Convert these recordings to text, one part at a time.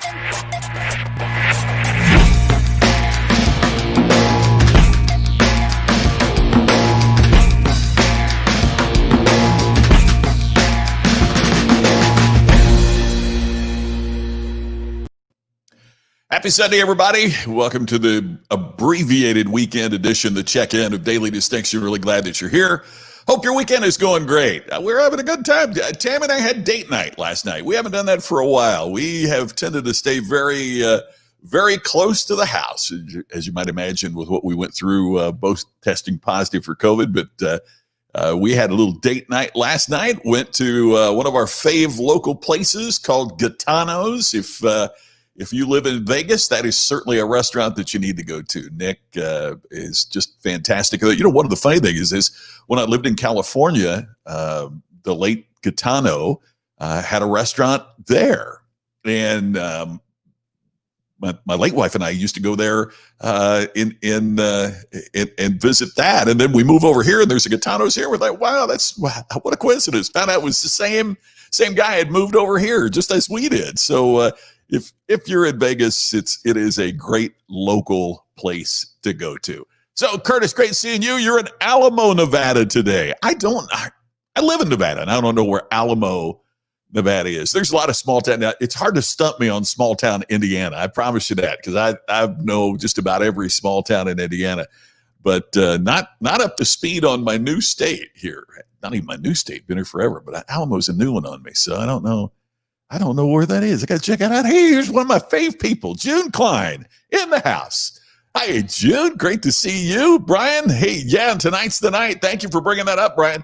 Happy Sunday, everybody. Welcome to the abbreviated weekend edition, the check-in of Daily Distinction. Really glad that you're here. Hope your weekend is going great. We're having a good time. Tam and I had date night last night. We haven't done that for a while. We have tended to stay very close to the house, as you might imagine, with what we went through, both testing positive for COVID. But we had a little date night last night. Went to one of our fave local places called Gitanos. If you live in Vegas, that is certainly a restaurant that you need to go to. Nick is just fantastic. You know, one of the funny things is when I lived in California, the late Gitano had a restaurant there. And my late wife and I used to go there and visit that. And then we move over here and there's a Gitanos here. We're like, wow, what a coincidence. Found out it was the same guy had moved over here just as we did. So if you're in Vegas, it is a great local place to go to. So Curtis, great seeing you. You're in Alamo, Nevada today. I live in Nevada and I don't know where Alamo, Nevada is. There's a lot of small town. Now, it's hard to stump me on small town Indiana. I promise you that, because I know just about every small town in Indiana, but not up to speed on my new state here. Not even my new state, been here forever, but Alamo's a new one on me. So I don't know where that is. I got to check it out. Hey, here's one of my fave people, June Klein, in the house. Hi, June. Great to see you. Brian, hey, yeah, and tonight's the night. Thank you for bringing that up, Brian.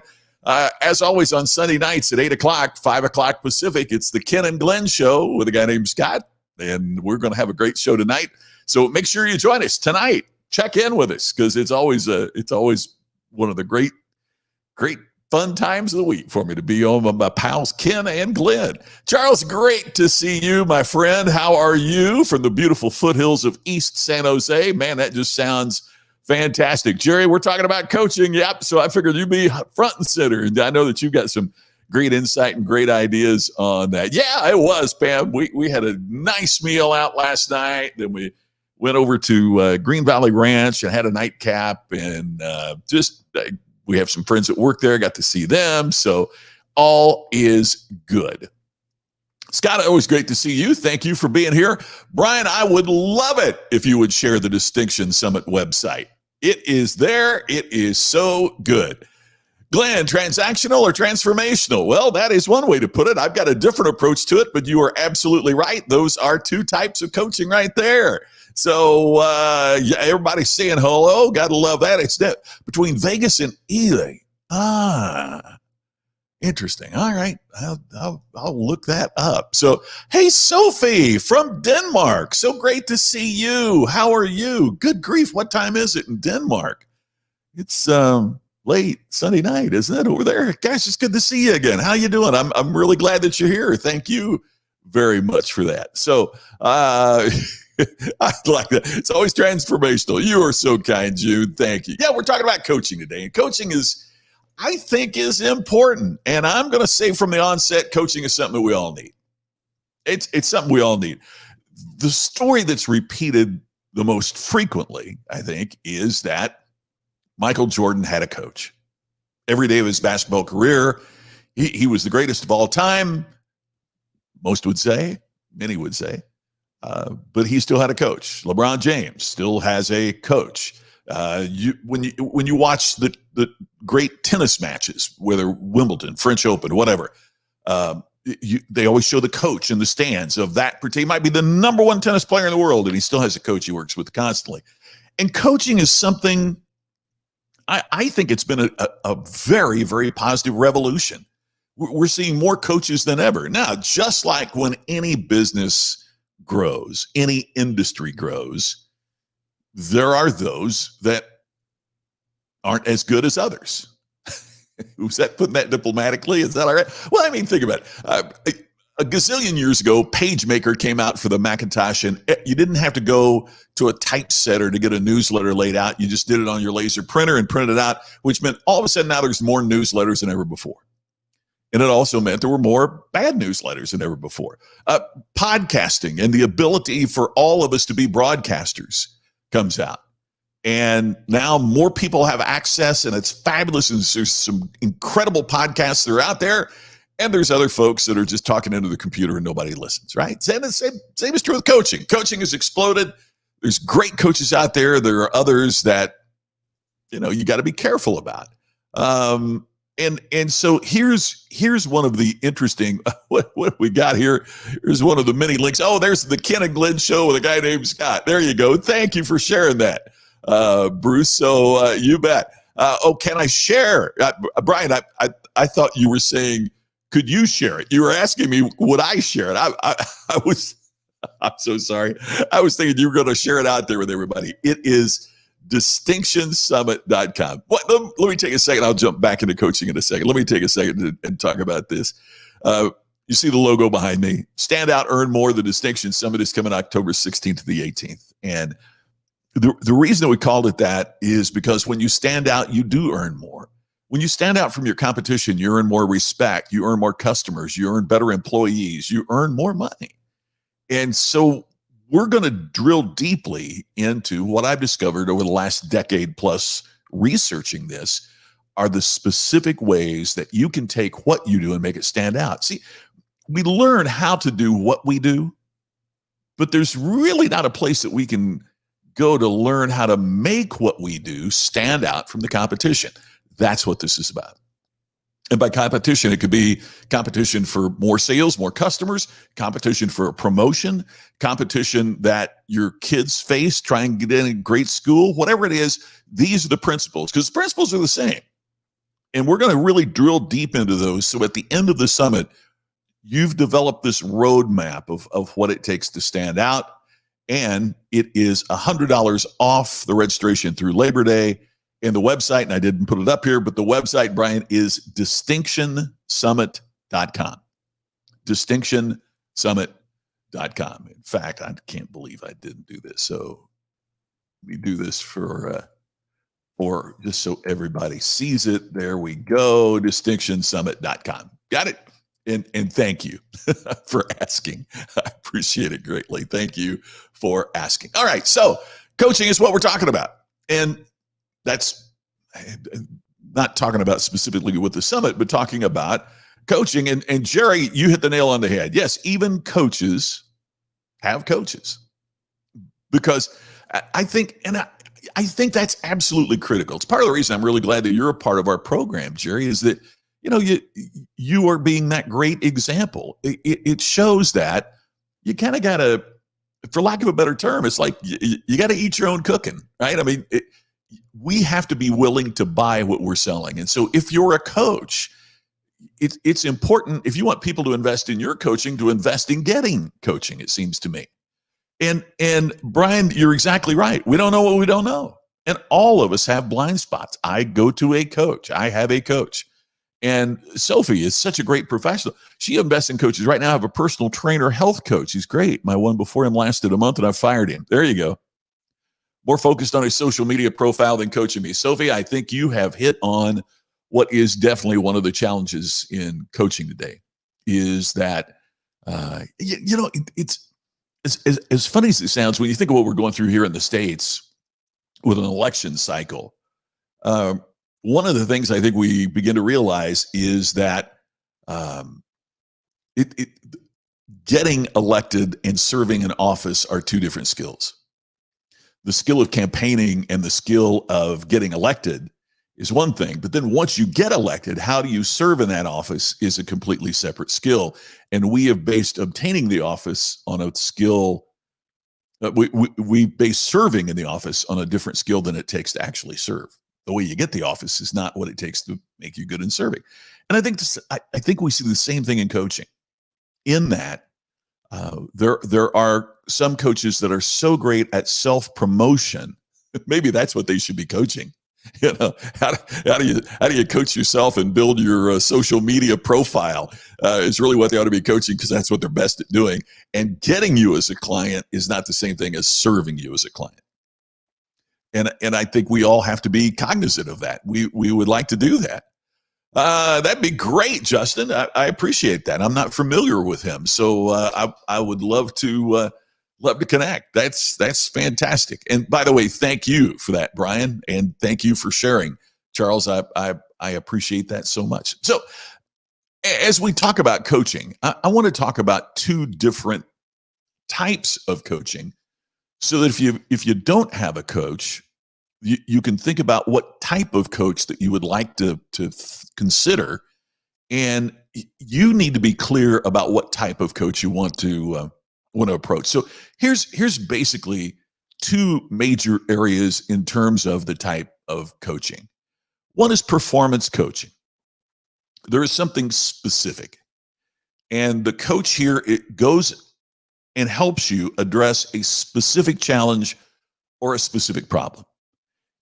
As always, on Sunday nights at 8 o'clock, 5 o'clock Pacific, it's the Ken and Glenn Show with a guy named Scott, and we're going to have a great show tonight. So make sure you join us tonight. Check in with us, because it's always one of the great fun times of the week for me to be on with my pals Ken and Glenn. Charles, great to see you, my friend. How are you from the beautiful foothills of East San Jose? Man, that just sounds fantastic. Jerry, we're talking about coaching. Yep. So I figured you'd be front and center. And I know that you've got some great insight and great ideas on that. Yeah, it was, Pam. We had a nice meal out last night. Then we went over to Green Valley Ranch and had a nightcap, and we have some friends that work there, got to see them. So all is good. Scott, always great to see you. Thank you for being here. Brian, I would love it if you would share the Distinction Summit website. It is there. It is so good. Glenn, transactional or transformational? Well, that is one way to put it. I've got a different approach to it, but you are absolutely right. Those are two types of coaching right there. So everybody's saying hello. Gotta love that. It's between Vegas and Ely. Interesting. All right, I'll look that up. So, hey, Sophie from Denmark. So great to see you. How are you? Good grief, what time is it in Denmark? It's late Sunday night, isn't it, over there? Gosh, it's good to see you again. How you doing? I'm really glad that you're here. Thank you very much for that. So, I like that. It's always transformational. You are so kind, Jude. Thank you. Yeah, we're talking about coaching today. And coaching I think is important. And I'm going to say from the onset, coaching is something that we all need. It's something we all need. The story that's repeated the most frequently, I think, is that Michael Jordan had a coach. Every day of his basketball career, he was the greatest of all time. Most would say, many would say. But he still had a coach. LeBron James still has a coach. When you watch the great tennis matches, whether Wimbledon, French Open, whatever, they always show the coach in the stands of that particular. He might be the number one tennis player in the world, and he still has a coach he works with constantly. And coaching is something, I think it's been a very, very positive revolution. We're seeing more coaches than ever. Now, just like when any business grows, any industry grows, there are those that aren't as good as others. Who's that, putting that diplomatically? Is that all right? Well, I mean, think about it. A gazillion years ago, PageMaker came out for the Macintosh, and you didn't have to go to a typesetter to get a newsletter laid out. You just did it on your laser printer and printed it out, which meant all of a sudden now there's more newsletters than ever before. And it also meant there were more bad newsletters than ever before. Podcasting and the ability for all of us to be broadcasters comes out. And now more people have access, and it's fabulous. And there's some incredible podcasts that are out there. And there's other folks that are just talking into the computer and nobody listens, right? Same is true with coaching. Coaching has exploded. There's great coaches out there. There are others that, you got to be careful about. And so here's one of the interesting, what we got here. Here's one of the many links. Oh, there's the Ken and Glenn show with a guy named Scott. There you go. Thank you for sharing that, Bruce. So you bet. Can I share? Brian, I thought you were saying, could you share it? You were asking me, would I share it? I'm so sorry. I was thinking you were going to share it out there with everybody. It is distinctionsummit.com. Let me take a second. I'll jump back into coaching in a second. Let me take a second and talk about this. You see the logo behind me. Stand out, earn more. The Distinction Summit is coming October 16th to the 18th. And the reason that we called it that is because when you stand out, you do earn more. When you stand out from your competition, you earn more respect. You earn more customers. You earn better employees. You earn more money. And so we're going to drill deeply into what I've discovered over the last decade plus researching this are the specific ways that you can take what you do and make it stand out. See, we learn how to do what we do, but there's really not a place that we can go to learn how to make what we do stand out from the competition. That's what this is about. And by competition, it could be competition for more sales, more customers, competition for a promotion, competition that your kids face, try and get in a great school, whatever it is. These are the principles, because the principles are the same. And we're going to really drill deep into those. So at the end of the summit, you've developed this roadmap of what it takes to stand out. And it is $100 off the registration through Labor Day. And the website, and I didn't put it up here, but the website, Brian, is distinctionsummit.com. Distinctionsummit.com. In fact, I can't believe I didn't do this. So let me do this for just so everybody sees it. There we go. Distinctionsummit.com. Got it? And thank you for asking. I appreciate it greatly. Thank you for asking. All right. So coaching is what we're talking about. And that's not talking about specifically with the summit, but talking about coaching. And Jerry, you hit the nail on the head. Yes, even coaches have coaches, because I think that's absolutely critical. It's part of the reason I'm really glad that you're a part of our program, Jerry, is that, you are being that great example. It shows that you kind of got to, for lack of a better term, it's like you got to eat your own cooking, right? I mean, we have to be willing to buy what we're selling. And so if you're a coach, it's important, if you want people to invest in your coaching, to invest in getting coaching, it seems to me. And Brian, you're exactly right. We don't know what we don't know. And all of us have blind spots. I go to a coach. I have a coach. And Sophie is such a great professional. She invests in coaches. Right now I have a personal trainer, health coach. He's great. My one before him lasted a month and I fired him. There you go. More focused on a social media profile than coaching me. Sophie, I think you have hit on what is definitely one of the challenges in coaching today, is that, it's as funny as it sounds, when you think of what we're going through here in the States with an election cycle, one of the things I think we begin to realize is that getting elected and serving in office are two different skills. The skill of campaigning and the skill of getting elected is one thing, but then once you get elected, how do you serve in that office is a completely separate skill. And we have based obtaining the office on a skill. We base serving in the office on a different skill than it takes to actually serve. The way you get the office is not what it takes to make you good in serving. And I think we see the same thing in coaching, in that there are some coaches that are so great at self-promotion. Maybe that's what they should be coaching. How do you coach yourself and build your social media profile is really what they ought to be coaching, because that's what they're best at doing. And getting you as a client is not the same thing as serving you as a client. And I think we all have to be cognizant of that. We would like to do that. That'd be great, Justin. I appreciate that. I'm not familiar with him, so I would love to connect. That's fantastic. And by the way, thank you for that, Brian, and thank you for sharing, Charles. I appreciate that so much. So, as we talk about coaching, I want to talk about two different types of coaching, so that if you don't have a coach, you can think about what type of coach that you would like to consider, and you need to be clear about what type of coach you want to approach. So here's basically two major areas in terms of the type of coaching. One is performance coaching. There is something specific, and the coach here, it goes and helps you address a specific challenge or a specific problem.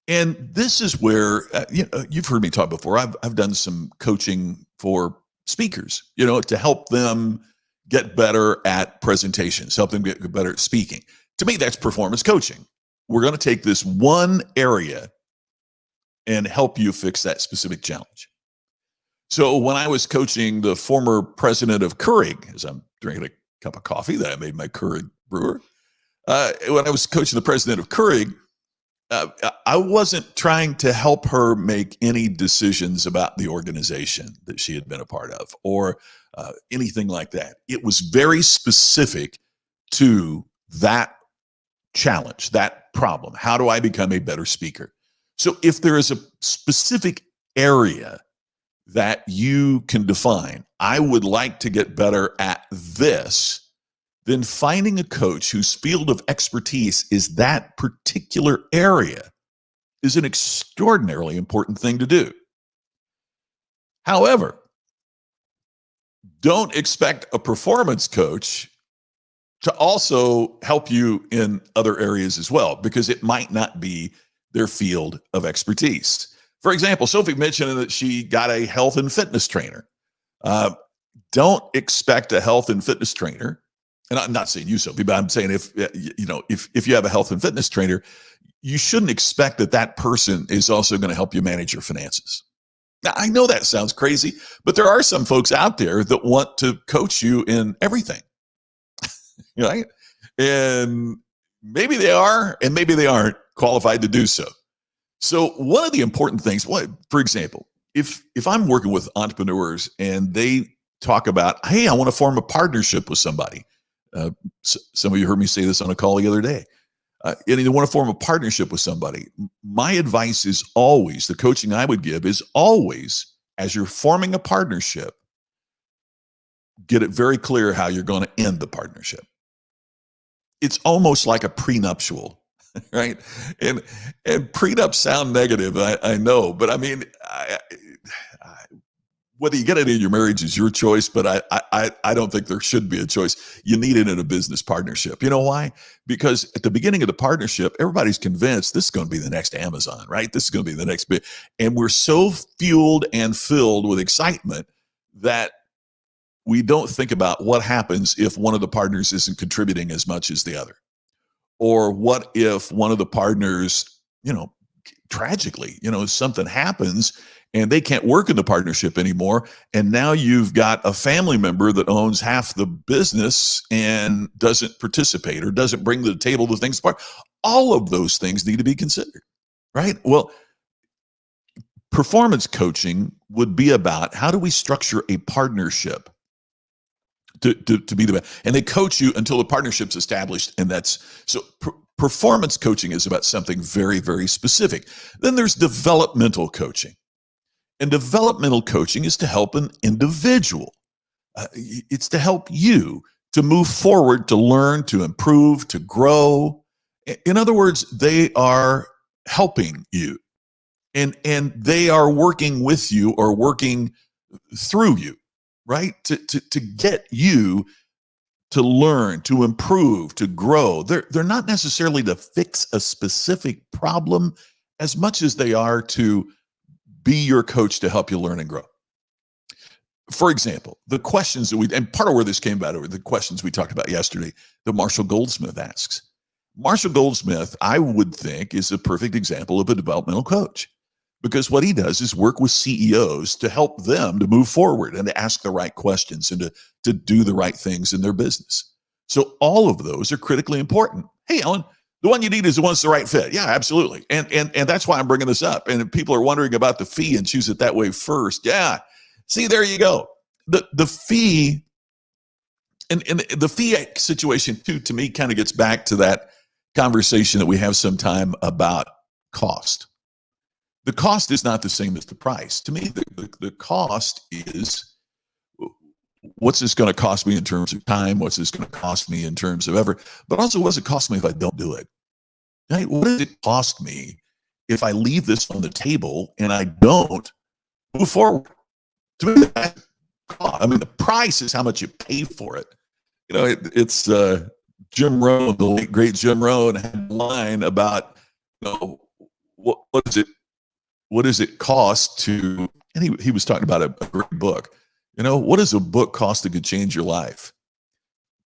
And this is where you've heard me talk before. I've done some coaching for speakers, to help them get better at presentations, help them get better at speaking. To me, that's performance coaching. We're going to take this one area and help you fix that specific challenge. So when I was coaching the former president of Keurig, as I'm drinking a cup of coffee that I made my Keurig brewer, when I was coaching the president of Keurig, I wasn't trying to help her make any decisions about the organization that she had been a part of or anything like that. It was very specific to that challenge, that problem. How do I become a better speaker? So if there is a specific area that you can define, I would like to get better at this, then finding a coach whose field of expertise is that particular area is an extraordinarily important thing to do. However, don't expect a performance coach to also help you in other areas as well, because it might not be their field of expertise. For example, Sophie mentioned that she got a health and fitness trainer. Don't expect a health and fitness trainer. And I'm not saying you, Sophie, but I'm saying if you have a health and fitness trainer, you shouldn't expect that person is also going to help you manage your finances. Now, I know that sounds crazy, but there are some folks out there that want to coach you in everything, right? And maybe they are, and maybe they aren't qualified to do so. So one of the important things, for example, if I'm working with entrepreneurs and they talk about, hey, I want to form a partnership with somebody. Some of you heard me say this on a call the other day. And you want to form a partnership with somebody. My advice is always, the coaching I would give is always, as you're forming a partnership, get it very clear how you're going to end the partnership. It's almost like a prenuptial, right? And prenups sound negative, I know, but I mean, whether you get it in your marriage is your choice, but I don't think there should be a choice. You need it in a business partnership. You know why? Because at the beginning of the partnership, everybody's convinced this is going to be the next Amazon, right? This is going to be the next big. And we're so fueled and filled with excitement that we don't think about what happens if one of the partners isn't contributing as much as the other. Or what if one of the partners, tragically, something happens and they can't work in the partnership anymore. And now you've got a family member that owns half the business and doesn't participate or doesn't bring to the table the things apart. All of those things need to be considered, right? Well, performance coaching would be about how do we structure a partnership to be the best. And they coach you until the partnership's established. And that's so performance coaching is about something very, very specific. Then there's developmental coaching. And developmental coaching is to help an individual. It's to help you to move forward, to learn, to improve, to grow. In other words, they are helping you. And they are working with you or working through you, right? To get you to learn, to improve, to grow. They're not necessarily to fix a specific problem as much as they are to be your coach to help you learn and grow. For example, the questions that and part of where this came about over the questions we talked about yesterday, that Marshall Goldsmith asks. Marshall Goldsmith, I would think, is a perfect example of a developmental coach. because what he does is work with CEOs to help them to move forward and to ask the right questions and to do the right things in their business. So all of those are critically important. Hey, Ellen, the one you need is the one that's the right fit. Yeah, absolutely. And that's why I'm bringing this up. And if people are wondering about the fee and choose it that way first. Yeah. See, there you go. The fee and the fee situation too, to me, kind of gets back to that conversation that we have sometime about cost. The cost is not the same as the price. To me, the cost is, what's this going to cost me in terms of time? What's this going to cost me in terms of effort? But also, what's it cost me if I don't do it? Right? What does it cost me if I leave this on the table and I don't move forward? To me, I mean, the price is how much you pay for it. You know, it's Jim Rohn, the late great Jim Rohn, had a line about, you know, what does it cost to, and he was talking about a great book. You know, what does a book cost that could change your life?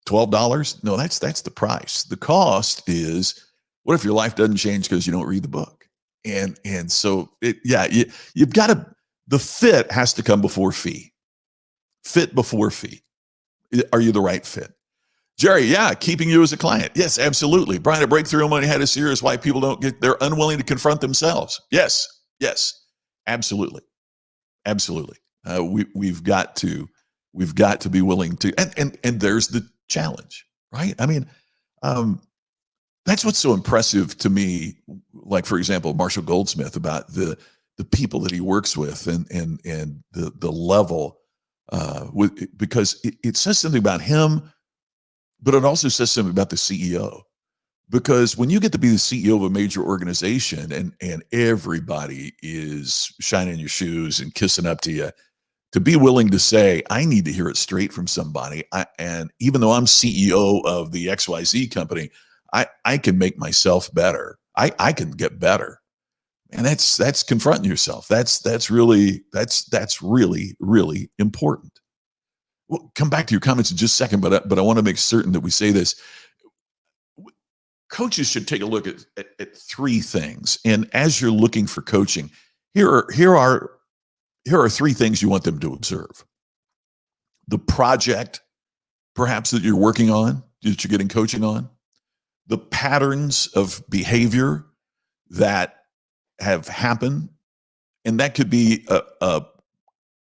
$12? No, that's the price. The cost is, what if your life doesn't change because you don't read the book? And so you've got to, the fit has to come before fee. Fit before fee. Are you the right fit? Jerry, yeah, keeping you as a client. Yes, absolutely. Brian, a breakthrough money had a series why people they're unwilling to confront themselves. Yes, absolutely. Absolutely. We've got to be willing to, and there's the challenge, right? I mean, that's what's so impressive to me. Like, for example, Marshall Goldsmith, about the people that he works with and the level, because it says something about him, but it also says something about the CEO. Because when you get to be the CEO of a major organization and everybody is shining your shoes and kissing up to you, to be willing to say, I need to hear it straight from somebody. And even though I'm CEO of the XYZ company, I can make myself better. I can get better. And that's confronting yourself. That's really important. We'll come back to your comments in just a second, but I want to make certain that we say this. Coaches should take a look at three things. And as you're looking for coaching, here are three things you want them to observe. The project, perhaps, that you're working on, that you're getting coaching on, the patterns of behavior that have happened. And that could be a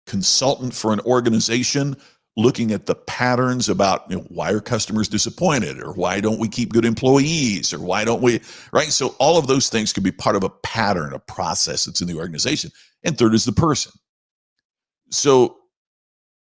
consultant for an organization looking at the patterns about, you know, why are customers disappointed, or why don't we keep good employees, or why don't we, right? So all of those things could be part of a pattern, a process that's in the organization. And third is the person. So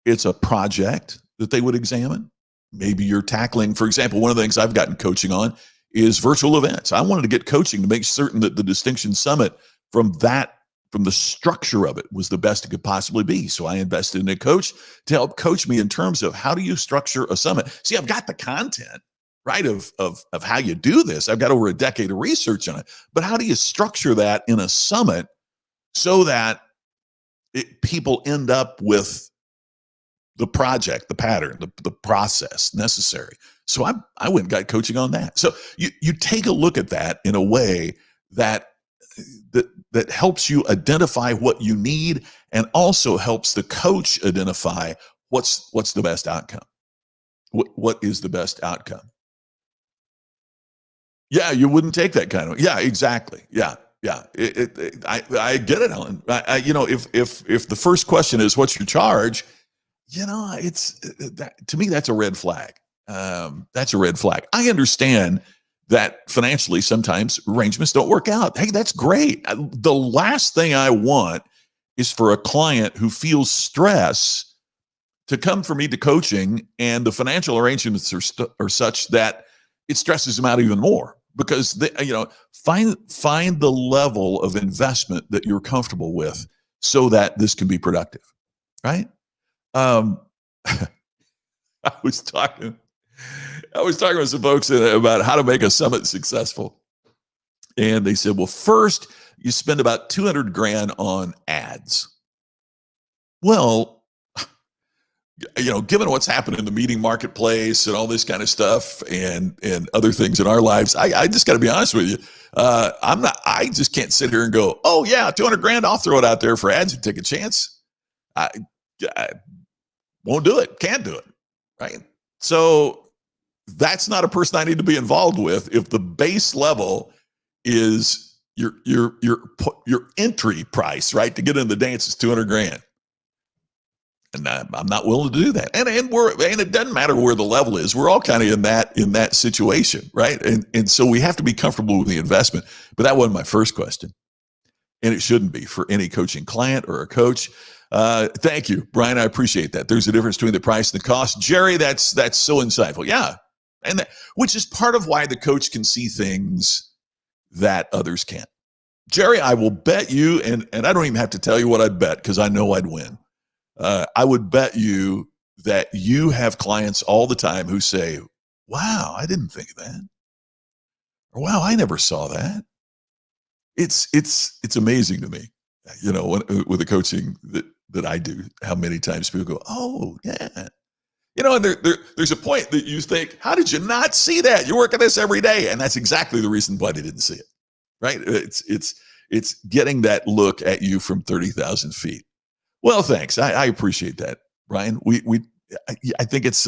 it's a project that they would examine. Maybe you're tackling, for example, one of the things I've gotten coaching on is virtual events. I wanted to get coaching to make certain that the Distinction Summit, from the structure of it, was the best it could possibly be. So I invested in a coach to help coach me in terms of, how do you structure a summit? See, I've got the content, right, of how you do this. I've got over a decade of research on it. But how do you structure that in a summit so that people end up with the project, the pattern, the process necessary? So I went and got coaching on that. So you take a look at that in a way that helps you identify what you need, and also helps the coach identify what's the best outcome. What is the best outcome? Yeah, you wouldn't take that kind of. Yeah, exactly. Yeah. I get it, Ellen. If the first question is, what's your charge? It's to me, that's a red flag. That's a red flag. I understand that financially sometimes arrangements don't work out. Hey, that's great. The last thing I want is for a client who feels stress to come for me to coaching, and the financial arrangements are such that it stresses them out even more, because find the level of investment that you're comfortable with so that this can be productive, right? I was talking with some folks about how to make a summit successful. And they said, well, first you spend about 200 grand on ads. Well, given what's happened in the meeting marketplace and all this kind of stuff and other things in our lives, I just got to be honest with you. I just can't sit here and go, oh yeah, 200 grand, I'll throw it out there for ads and take a chance. I won't do it. Can't do it. Right. So that's not a person I need to be involved with. If the base level is your entry price, right, to get in the dance is 200 grand. And I'm not willing to do that. And it doesn't matter where the level is. We're all kind of in that situation, right? And so we have to be comfortable with the investment. But that wasn't my first question. And it shouldn't be for any coaching client or a coach. Thank you, Brian. I appreciate that. There's a difference between the price and the cost. Jerry, that's so insightful. Yeah. And which is part of why the coach can see things that others can't. Jerry, I will bet you, and I don't even have to tell you what I'd bet because I know I'd win. I would bet you that you have clients all the time who say, wow, I didn't think of that. Or wow, I never saw that. It's amazing to me, with the coaching that I do, how many times people go, oh yeah. And there's a point that you think, how did you not see that? You work at this every day. And that's exactly the reason why they didn't see it, right? It's getting that look at you from 30,000 feet. Well, thanks. I appreciate that, Brian. I think it's,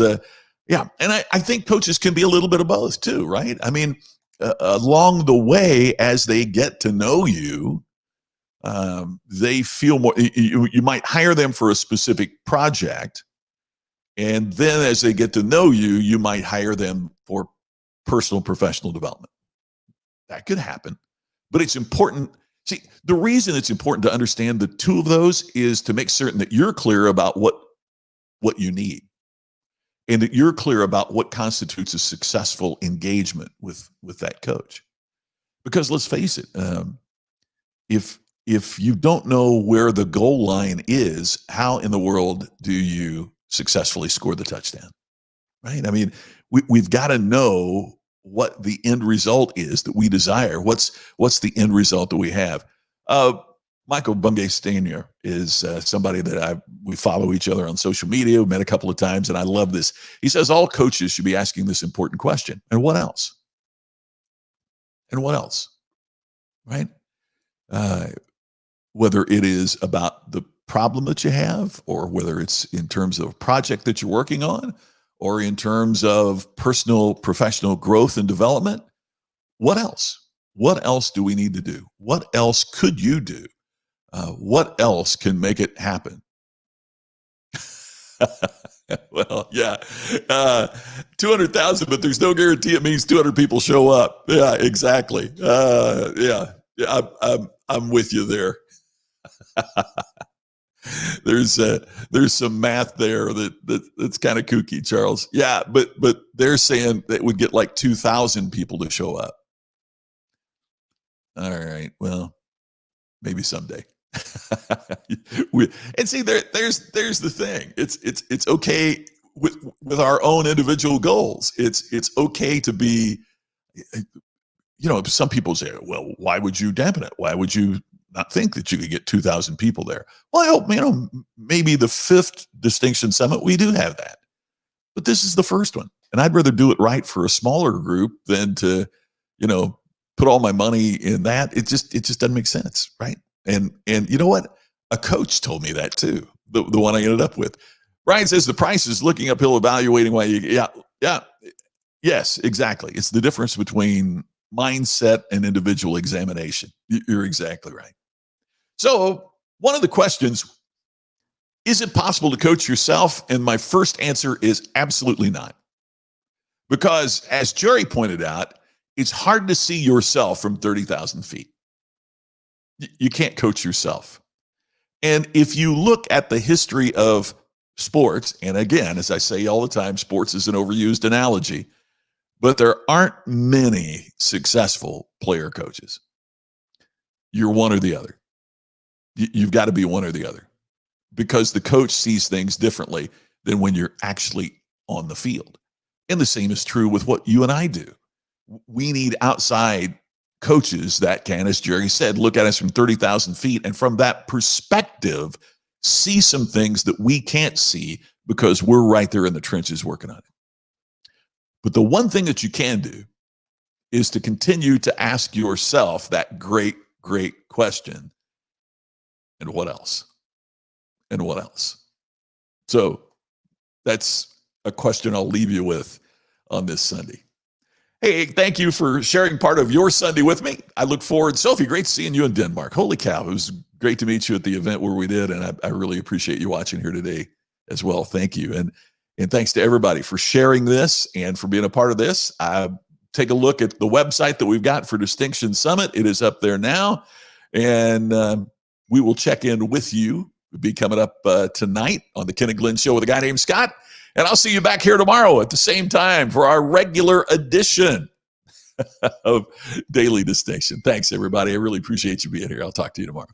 yeah. And I think coaches can be a little bit of both too, right? I mean, along the way, as they get to know you, they feel more, you might hire them for a specific project. And then as they get to know you, you might hire them for personal, professional development. That could happen, but it's important. See, the reason it's important to understand the two of those is to make certain that you're clear about what you need and that you're clear about what constitutes a successful engagement with that coach. Because let's face it, if you don't know where the goal line is, how in the world do you successfully score the touchdown? Right? I mean, we've got to know what the end result is that we desire. What's the end result that we have? Michael Bungay Stanier is somebody that we follow each other on social media. We met a couple of times, and I love this. He says all coaches should be asking this important question. And what else? And what else? Right? Whether it is about the problem that you have, or whether it's in terms of a project that you're working on, or in terms of personal, professional growth and development. What else? What else do we need to do? What else could you do? What else can make it happen? Well, yeah, 200,000, but there's no guarantee it means 200 people show up. Yeah, exactly. Yeah, I'm with you there. There's some math there that's kind of kooky, Charles. Yeah, but they're saying that would get like 2,000 people to show up. All right, well, maybe someday. And see, there's the thing. It's okay with our own individual goals. It's okay to be. Some people say, well, why would you dampen it? Why would you not think that you could get 2,000 people there? Well, I hope, maybe the 5th Distinction Summit, we do have that. But this is the first one. And I'd rather do it right for a smaller group than to, put all my money in that. It just doesn't make sense, right? And you know what? A coach told me that too, the one I ended up with. Brian says the price is looking uphill, evaluating why yes, exactly. It's the difference between mindset and individual examination. You're exactly right. So one of the questions, is it possible to coach yourself? And my first answer is absolutely not. Because as Jerry pointed out, it's hard to see yourself from 30,000 feet. You can't coach yourself. And if you look at the history of sports, and again, as I say all the time, sports is an overused analogy, but there aren't many successful player coaches. You're one or the other. You've got to be one or the other, because the coach sees things differently than when you're actually on the field. And the same is true with what you and I do. We need outside coaches that can, as Jerry said, look at us from 30,000 feet. And from that perspective, see some things that we can't see because we're right there in the trenches working on it. But the one thing that you can do is to continue to ask yourself that great question. And what else? And what else? So that's a question I'll leave you with on this Sunday. Hey, thank you for sharing part of your Sunday with me. I look forward. Sophie, great seeing you in Denmark. Holy cow. It was great to meet you at the event where we did. And I really appreciate you watching here today as well. Thank you. And thanks to everybody for sharing this and for being a part of this. Take a look at the website that we've got for Distinction Summit. It is up there now. And we will check in with you. It'll be coming up tonight on the Ken and Glenn Show with a guy named Scott. And I'll see you back here tomorrow at the same time for our regular edition of Daily Distinction. Thanks, everybody. I really appreciate you being here. I'll talk to you tomorrow.